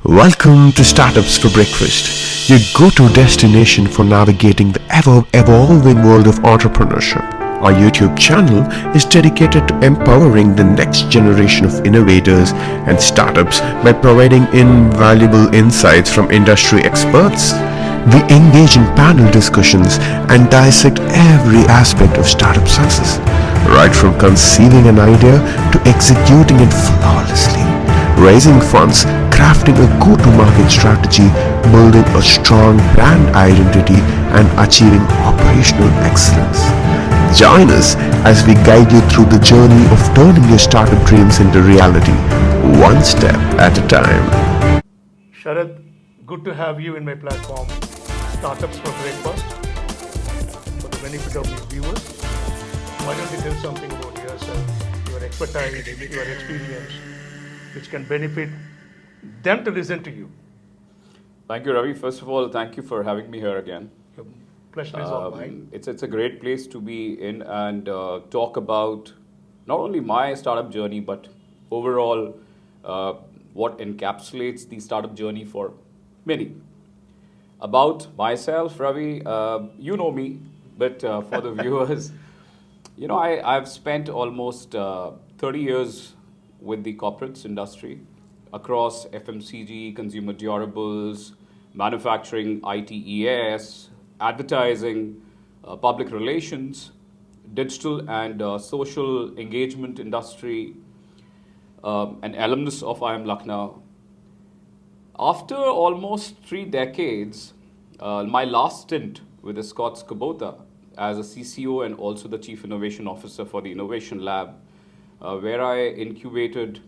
Welcome to Startups for Breakfast, your go-to destination for navigating the ever-evolving world of entrepreneurship. Our YouTube channel is dedicated to empowering the next generation of innovators and startups by providing invaluable insights from industry experts. We engage in panel discussions and dissect every aspect of startup success, right from conceiving an idea to executing it flawlessly, raising funds, crafting a go-to-market strategy, building a strong brand identity, and achieving operational excellence. Join us as we guide you through the journey of turning your startup dreams into reality, one step at a time. Sharad, good to have you in my platform, Startups for Breakfast, for the benefit of your viewers. Why don't you tell something about yourself, your expertise, your experience, which can benefit them to listen to you? Thank you, Ravi. First of all, thank you for having me here again. Your pleasure is all mine. It's a great place to be in and talk about not only my startup journey, but overall what encapsulates the startup journey for many. About myself, Ravi, you know me, but for the viewers, I've spent almost 30 years with the corporates industry across FMCG, consumer durables, manufacturing, ITES, advertising, public relations, digital and social engagement industry, an alumnus of IIM Lucknow. After almost 3 decades, my last stint with Escorts Kubota as a CCO and also the Chief Innovation Officer for the Innovation Lab, where I incubated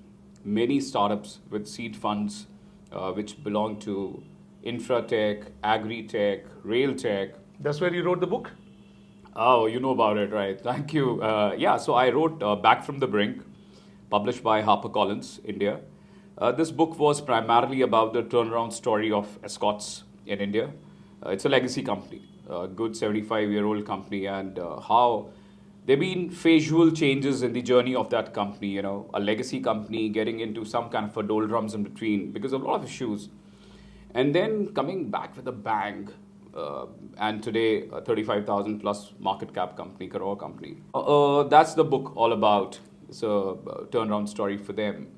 many startups with seed funds which belong to infratech, agri-tech, rail tech. That's where you wrote the book? Oh, you know about it, right? Thank you. So I wrote Back from the Brink, published by HarperCollins, India. This book was primarily about the turnaround story of Escorts in India. It's a legacy company, a good 75-year-old company, and how there have been visual changes in the journey of that company, a legacy company getting into some kind of a doldrums in between because of a lot of issues. And then coming back with a bang, and today a 35,000 plus market cap company, crore company. That's the book all about. It's a turnaround story for them.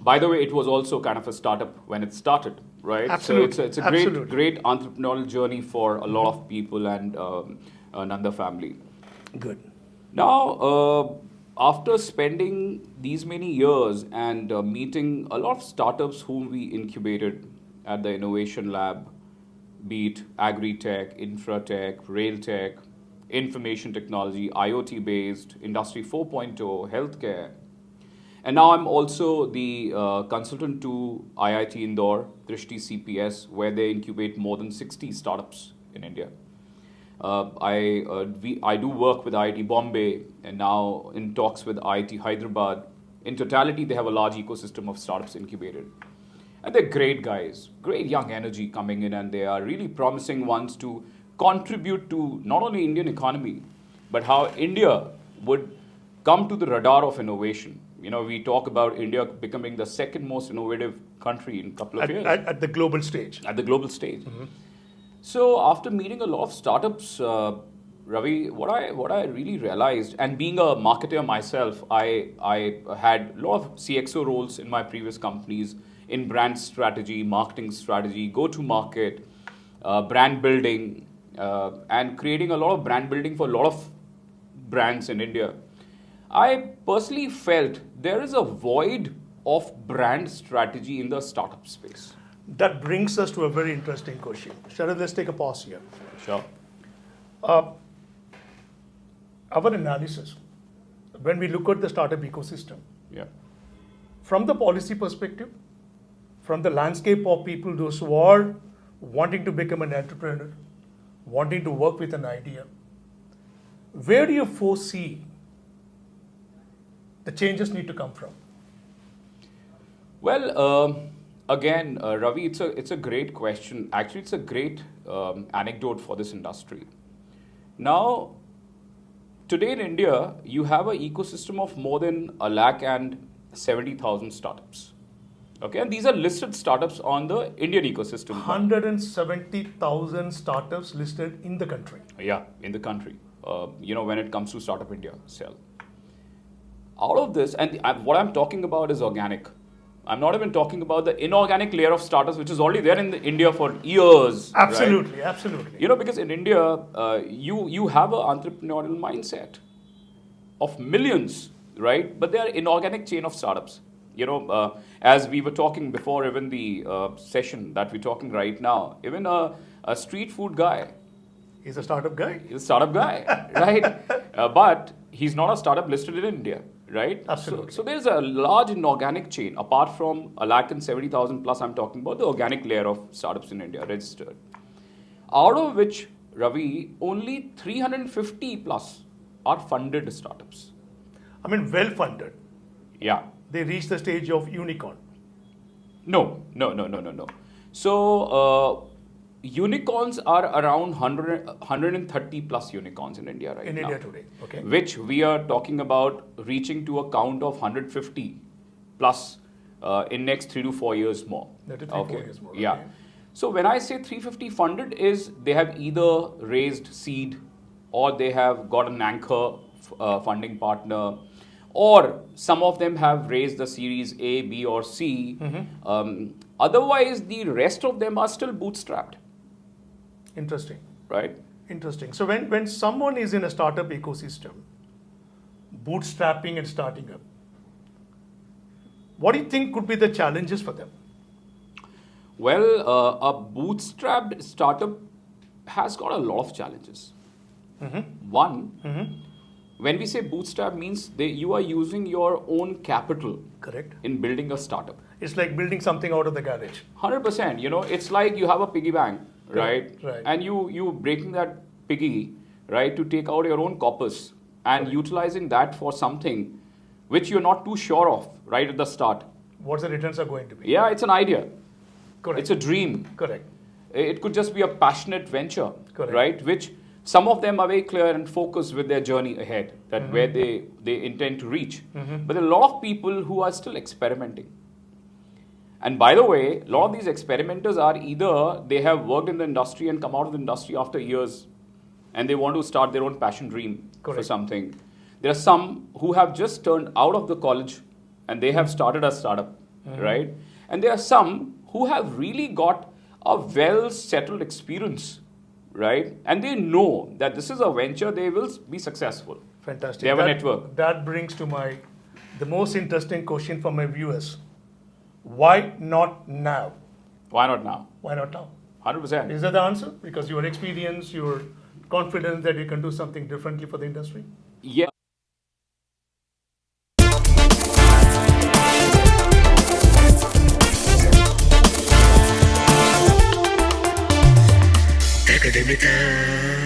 By the way, it was also kind of a startup when it started, right? Absolutely. So it's a great entrepreneurial journey for a lot of people and Nanda family. Good. Now, after spending these many years and meeting a lot of startups whom we incubated at the Innovation Lab, be it agri-tech, infratech, rail tech, information technology, IoT-based, Industry 4.0, healthcare. And now I'm also the consultant to IIT Indore, Drishti CPS, where they incubate more than 60 startups in India. I do work with IIT Bombay and now in talks with IIT Hyderabad. In totality, they have a large ecosystem of startups incubated. And they're great guys, great young energy coming in, and they are really promising ones to contribute to not only Indian economy, but how India would come to the radar of innovation. We talk about India becoming the second most innovative country in a couple of years. At the global stage. At the global stage. Mm-hmm. So after meeting a lot of startups, Ravi, what I really realized, and being a marketer myself, I had a lot of CXO roles in my previous companies in brand strategy, marketing strategy, go-to-market, brand building, and creating a lot of brand building for a lot of brands in India. I personally felt there is a void of brand strategy in the startup space. That brings us to a very interesting question. Sharad, let's take a pause here. Sure. Our analysis, when we look at the startup ecosystem, from the policy perspective, from the landscape of people, those who are wanting to become an entrepreneur, wanting to work with an idea, where do you foresee the changes need to come from? Well, again, Ravi, it's a great question. Actually, it's a great anecdote for this industry. Now, today in India, you have an ecosystem of more than 170,000 startups. Okay, and these are listed startups on the Indian ecosystem. 170,000 startups listed in the country. Yeah, in the country. When it comes to Startup India, Cell. Out of this, and what I'm talking about is organic. I'm not even talking about the inorganic layer of startups, which is already there in India for years. Absolutely, right? absolutely. Because in India, you have an entrepreneurial mindset of millions, right? But they are inorganic chain of startups. As we were talking before, even the session that we're talking right now, even a street food guy. He's a startup guy. He's a startup guy, right? But he's not a startup listed in India, right? Absolutely. So there's a large inorganic chain, apart from 170,000 plus, I'm talking about the organic layer of startups in India registered. Out of which, Ravi, only 350 plus are funded startups. I mean, well funded. Yeah. They reach the stage of unicorn. No. So, unicorns are around 130 plus unicorns in India right now. In India today, okay. Which we are talking about reaching to a count of 150 plus in next 3 to 4 years more. That is 3 to 4 years more. Yeah. Okay. So when I say 350 funded is they have either raised seed or they have got an anchor funding partner, or some of them have raised the series A, B or C. Otherwise, the rest of them are still bootstrapped. Interesting. Right? Interesting. So when someone is in a startup ecosystem, bootstrapping and starting up, what do you think could be the challenges for them? Well, a bootstrapped startup has got a lot of challenges. One, when we say bootstrap means you are using your own capital. Correct. In building a startup. It's like building something out of the garage. 100%. It's like you have a piggy bank, right? Right. And you breaking that piggy, right, to take out your own corpus and utilizing that for something which you're not too sure of right at the start. What the returns are going to be. Yeah, it's an idea. Correct. It's a dream. Correct. It could just be a passionate venture, Correct. right? Which some of them are very clear and focused with their journey ahead, that where they intend to reach. But there are a lot of people who are still experimenting. And by the way, a lot of these experimenters are either they have worked in the industry and come out of the industry after years and they want to start their own passion dream for something. There are some who have just turned out of the college and they have started a startup, right? And there are some who have really got a well-settled experience, right? And they know that this is a venture, they will be successful. Fantastic. They have a network. That brings to the most interesting question for my viewers. Why not now? Why not now? Why not now? 100%. Is that the answer? Because your experience, your confidence that you can do something differently for the industry? Yeah. Academic.